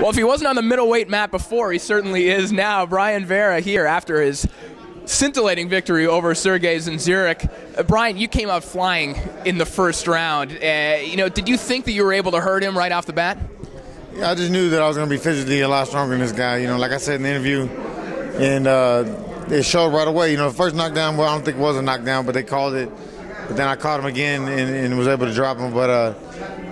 Well, if he wasn't on the middleweight mat before, he certainly is now. Brian Vera here after his scintillating victory over Sergey Zinzurek. Brian, you came out flying in the first round. Did you think that you were able to hurt him right off the bat? Yeah, I just knew that I was going to be physically a lot stronger than this guy. Like I said in the interview, and it showed right away. The first knockdown, well, I don't think it was a knockdown, but they called it. But then I caught him again and was able to drop him. But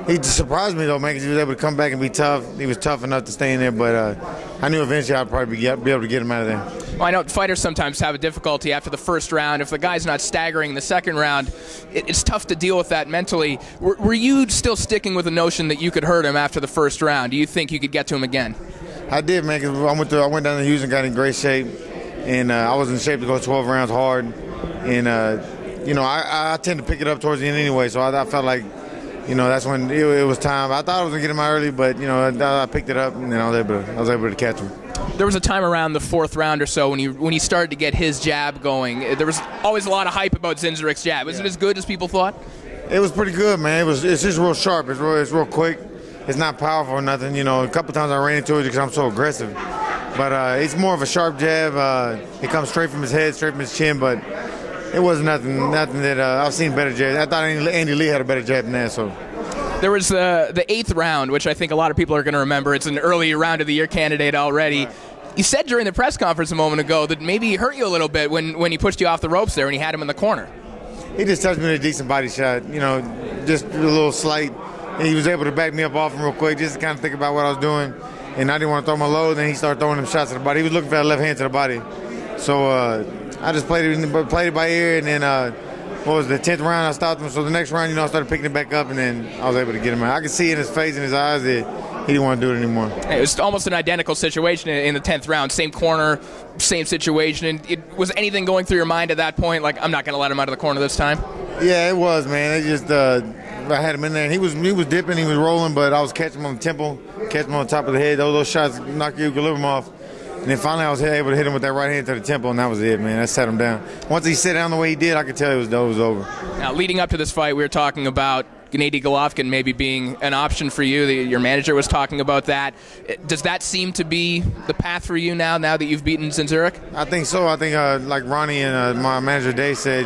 he just surprised me, though, man, because he was able to come back and be tough. He was tough enough to stay in there, but I knew eventually I'd probably be able to get him out of there. Well, I know fighters sometimes have a difficulty after the first round. If the guy's not staggering in the second round, it's tough to deal with that mentally. Were you still sticking with the notion that you could hurt him after the first round? Do you think you could get to him again? I did, man, because I went down to Houston, got in great shape, and I was in shape to go 12 rounds hard. And, I tend to pick it up towards the end anyway, so I felt like, that's when it was time. I thought I was going to get him out early, but, I picked it up, and then I was able to catch him. There was a time around the fourth round or so when he started to get his jab going. There was always a lot of hype about Zinzurek's jab. Was it as good as people thought? It was pretty good, man. It's just real sharp. It's real quick. It's not powerful or nothing. A couple times I ran into it because I'm so aggressive. But it's more of a sharp jab. It comes straight from his head, straight from his chin, but it wasn't nothing that I've seen better jabs. I thought Andy Lee had a better jab than that. So there was the eighth round, which I think a lot of people are going to remember. It's an early round of the year candidate already. Right. You said during the press conference a moment ago that maybe he hurt you a little bit when he pushed you off the ropes there and he had him in the corner. He just touched me with a decent body shot, just a little slight. And he was able to back me up off him real quick just to kind of think about what I was doing. And I didn't want to throw my load, then he started throwing them shots to the body. He was looking for that left hand to the body. So I just played it by ear, and then what was the 10th round? I stopped him. So the next round, I started picking it back up, and then I was able to get him out. I could see in his face and his eyes that he didn't want to do it anymore. It was almost an identical situation in the 10th round. Same corner, same situation. And was anything going through your mind at that point, like, I'm not going to let him out of the corner this time? Yeah, it was, man. It just I had him in there, and he was dipping, he was rolling, but I was catching him on the temple, catching him on the top of the head. Those shots knock you, could lift him off. And then finally I was able to hit him with that right hand to the temple, and that was it, man. That set him down. Once he sat down the way he did, I could tell it was over. Now, leading up to this fight, we were talking about Gennady Golovkin maybe being an option for you. Your manager was talking about that. Does that seem to be the path for you now that you've beaten Zinzurek? I think so. I think like Ronnie and my manager Dave said,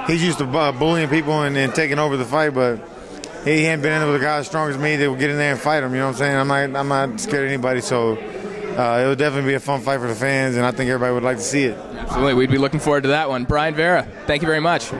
he's used to bullying people and taking over the fight, but he hadn't been in there with a guy as strong as me that would get in there and fight him. You know what I'm saying? I'm not scared of anybody, so it would definitely be a fun fight for the fans, and I think everybody would like to see it. Absolutely. We'd be looking forward to that one. Brian Vera, thank you very much.